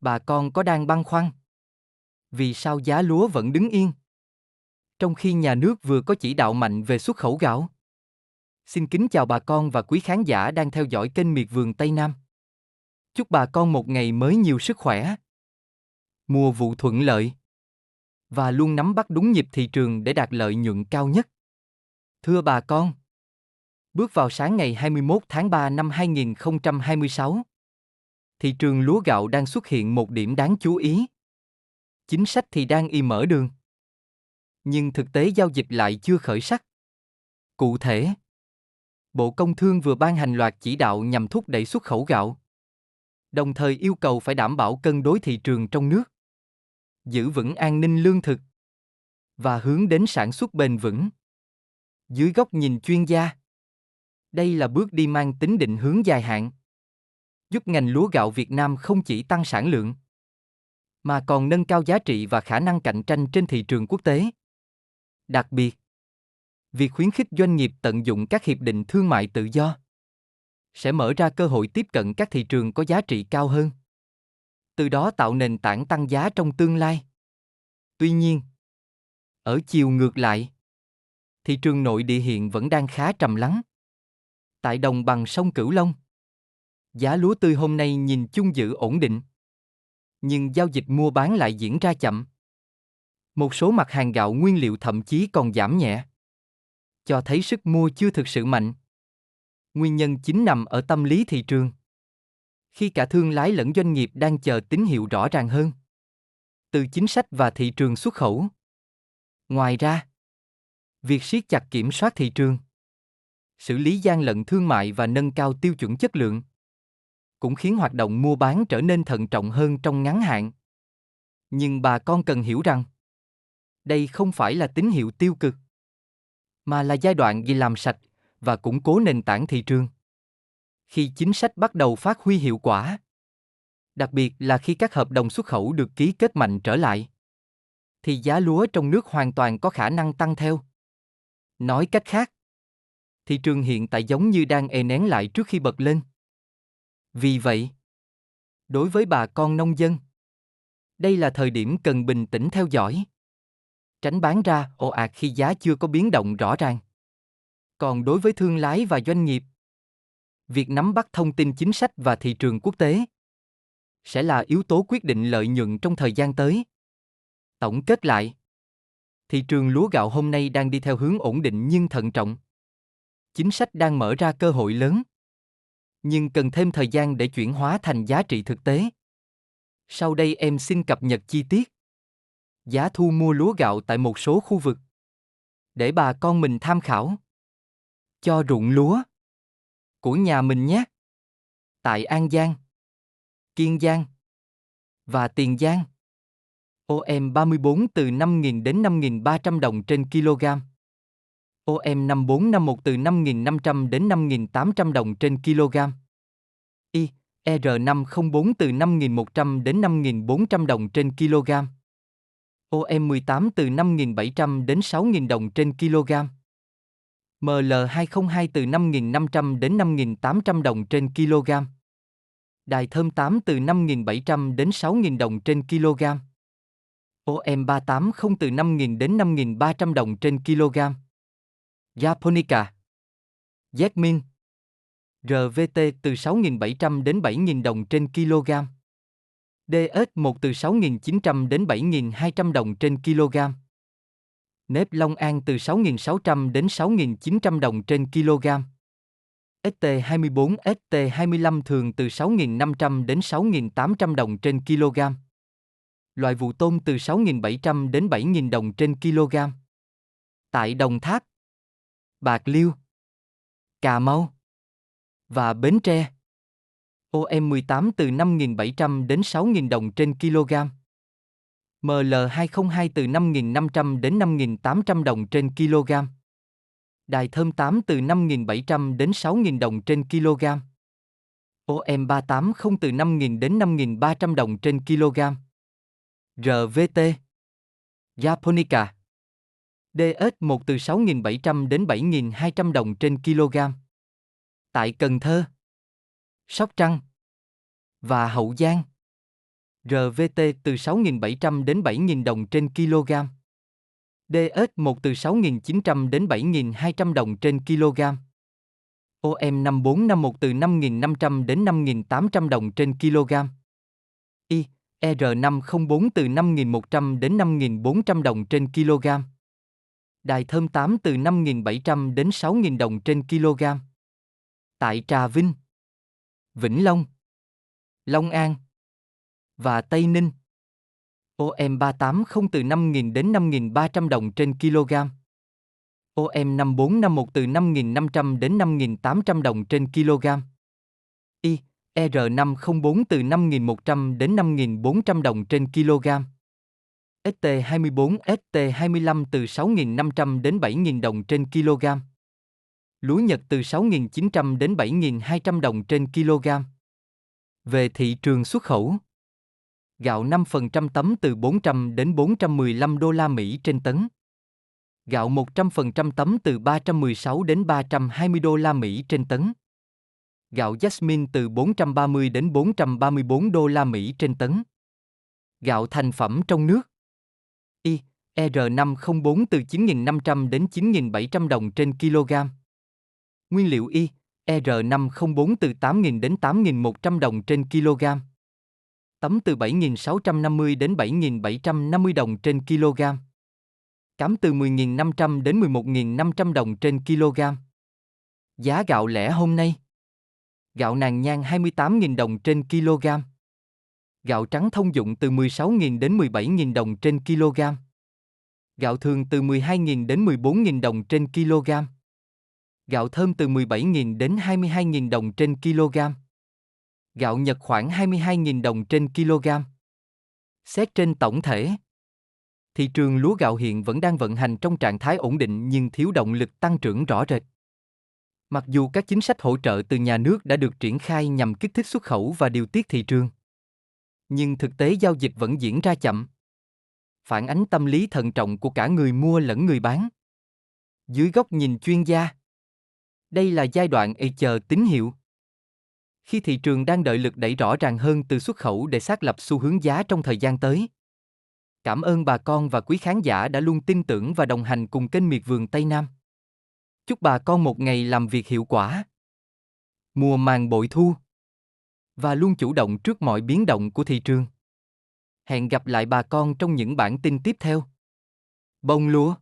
Bà con có đang băn khoăn? Vì sao giá lúa vẫn đứng yên? Trong khi nhà nước vừa có chỉ đạo mạnh về xuất khẩu gạo. Xin kính chào bà con và quý khán giả đang theo dõi kênh Miệt vườn Tây Nam. Chúc bà con một ngày mới nhiều sức khỏe, mùa vụ thuận lợi và luôn nắm bắt đúng nhịp thị trường để đạt lợi nhuận cao nhất. Thưa bà con, bước vào sáng ngày 21 tháng 3 năm 2026, thị trường lúa gạo đang xuất hiện một điểm đáng chú ý. Chính sách thì đang mở đường, nhưng thực tế giao dịch lại chưa khởi sắc. Cụ thể, Bộ Công Thương vừa ban hành loạt chỉ đạo nhằm thúc đẩy xuất khẩu gạo, đồng thời yêu cầu phải đảm bảo cân đối thị trường trong nước, giữ vững an ninh lương thực và hướng đến sản xuất bền vững. Dưới góc nhìn chuyên gia, đây là bước đi mang tính định hướng dài hạn, giúp ngành lúa gạo Việt Nam không chỉ tăng sản lượng, mà còn nâng cao giá trị và khả năng cạnh tranh trên thị trường quốc tế. Đặc biệt, việc khuyến khích doanh nghiệp tận dụng các hiệp định thương mại tự do sẽ mở ra cơ hội tiếp cận các thị trường có giá trị cao hơn, từ đó tạo nền tảng tăng giá trong tương lai. Tuy nhiên, ở chiều ngược lại, thị trường nội địa hiện vẫn đang khá trầm lắng. Tại đồng bằng sông Cửu Long, giá lúa tươi hôm nay nhìn chung giữ ổn định, nhưng giao dịch mua bán lại diễn ra chậm. Một số mặt hàng gạo nguyên liệu thậm chí còn giảm nhẹ, cho thấy sức mua chưa thực sự mạnh. Nguyên nhân chính nằm ở tâm lý thị trường, khi cả thương lái lẫn doanh nghiệp đang chờ tín hiệu rõ ràng hơn từ chính sách và thị trường xuất khẩu. Ngoài ra, việc siết chặt kiểm soát thị trường, xử lý gian lận thương mại và nâng cao tiêu chuẩn chất lượng cũng khiến hoạt động mua bán trở nên thận trọng hơn trong ngắn hạn. Nhưng bà con cần hiểu rằng, đây không phải là tín hiệu tiêu cực, mà là giai đoạn đi làm sạch và củng cố nền tảng thị trường. Khi chính sách bắt đầu phát huy hiệu quả, đặc biệt là khi các hợp đồng xuất khẩu được ký kết mạnh trở lại, thì giá lúa trong nước hoàn toàn có khả năng tăng theo. Nói cách khác, thị trường hiện tại giống như đang ê nén lại trước khi bật lên. Vì vậy, đối với bà con nông dân, đây là thời điểm cần bình tĩnh theo dõi, tránh bán ra ồ ạt khi giá chưa có biến động rõ ràng. Còn đối với thương lái và doanh nghiệp, việc nắm bắt thông tin chính sách và thị trường quốc tế sẽ là yếu tố quyết định lợi nhuận trong thời gian tới. Tổng kết lại, thị trường lúa gạo hôm nay đang đi theo hướng ổn định nhưng thận trọng. Chính sách đang mở ra cơ hội lớn, nhưng cần thêm thời gian để chuyển hóa thành giá trị thực tế. Sau đây em xin cập nhật chi tiết giá thu mua lúa gạo tại một số khu vực, để bà con mình tham khảo cho ruộng lúa của nhà mình nhé. Tại An Giang, Kiên Giang và Tiền Giang, OM 34 từ 5.000 đến 5.300 đồng trên kg. OM 5451 từ 5.500 đến 5.800 đồng trên kg. I, R504 từ 5.100 đến 5.400 đồng trên kg. OM 18 từ 5.700 đến 6.000 đồng trên kg. ML202 từ 5.500 đến 5.800 đồng trên kg. Đài thơm 8 từ 5.700 đến 6.000 đồng trên kg. OM 380 từ 5.000 đến 5.300 đồng trên kg. Japonica, Jasmine, RVT từ 6.700 đến 7.000 đồng trên kg. DS1 từ 6.900 đến 7.200 đồng trên kg. Nếp Long An từ 6.600 đến 6.900 đồng trên kg. ST24, ST25 thường từ 6.500 đến 6.800 đồng trên kg. Loại vụ tôm từ 6.700 đến 7.000 đồng trên kg. Tại Đồng Tháp, Bạc Liêu, Cà Mau và Bến Tre, OM 18 từ 5.700 đến 6.000 đồng trên kg. ML202 từ 5.500 đến 5.800 đồng trên kg. Đài thơm 8 từ 5.700 đến 6.000 đồng trên kg. OM 380 từ 5.000 đến 5.300 đồng trên kg. RVT, Japonica, DS1 từ 6.700 đến 7.200 đồng trên kg. Tại Cần Thơ, Sóc Trăng và Hậu Giang, RVT từ 6.700 đến 7.000 đồng trên kg. DX1 từ 6.900 đến 7.200 đồng trên kg. OM5451 từ 5.500 đến 5.800 đồng trên kg. I, R504 từ 5.100 đến 5.400 đồng trên kg. Đài thơm 8 từ 5.700 đến 6.000 đồng trên kg. Tại Trà Vinh, Vĩnh Long, Long An và Tây Ninh, OM380 từ 5.000 đến 5.300 đồng trên kg. OM5451 từ 5.500 đến 5.800 đồng trên kg. I, R504 từ 5.100 đến 5.400 đồng trên kg. ST24, ST25 từ 6.500 đến 7.000 đồng trên kg. Lúa Nhật từ 6.900 đến 7.200 đồng trên kg. Về thị trường xuất khẩu, gạo 5% tấm từ 400 đến 415 đô la Mỹ trên tấn. Gạo 100% tấm từ 316 đến 320 đô la Mỹ trên tấn. Gạo Jasmine từ 430 đến 434 đô la Mỹ trên tấn. Gạo thành phẩm trong nước I, R504 từ 9.500 đến 9.700 đồng trên kg. Nguyên liệu Y, R504 từ 8.000 đến 8.100 đồng trên kg. Tấm từ 7.650 đến 7.750 đồng trên kg. Cám từ 10.500 đến 11.500 đồng trên kg. Giá gạo lẻ hôm nay. Gạo Nàng Nhang 28.000 đồng trên kg. Gạo trắng thông dụng từ 16.000 đến 17.000 đồng trên kg. Gạo thường từ 12.000 đến 14.000 đồng trên kg. Gạo thơm từ 17.000 đến 22.000 đồng trên kg. Gạo Nhật khoảng 22.000 đồng trên kg. Xét trên tổng thể, thị trường lúa gạo hiện vẫn đang vận hành trong trạng thái ổn định nhưng thiếu động lực tăng trưởng rõ rệt. Mặc dù các chính sách hỗ trợ từ nhà nước đã được triển khai nhằm kích thích xuất khẩu và điều tiết thị trường, nhưng thực tế giao dịch vẫn diễn ra chậm, phản ánh tâm lý thận trọng của cả người mua lẫn người bán. Dưới góc nhìn chuyên gia, đây là giai đoạn chờ tín hiệu. Khi thị trường đang đợi lực đẩy rõ ràng hơn từ xuất khẩu để xác lập xu hướng giá trong thời gian tới. Cảm ơn bà con và quý khán giả đã luôn tin tưởng và đồng hành cùng kênh Miệt Vườn Tây Nam. Chúc bà con một ngày làm việc hiệu quả, mùa màng bội thu và luôn chủ động trước mọi biến động của thị trường. Hẹn gặp lại bà con trong những bản tin tiếp theo. Bông lúa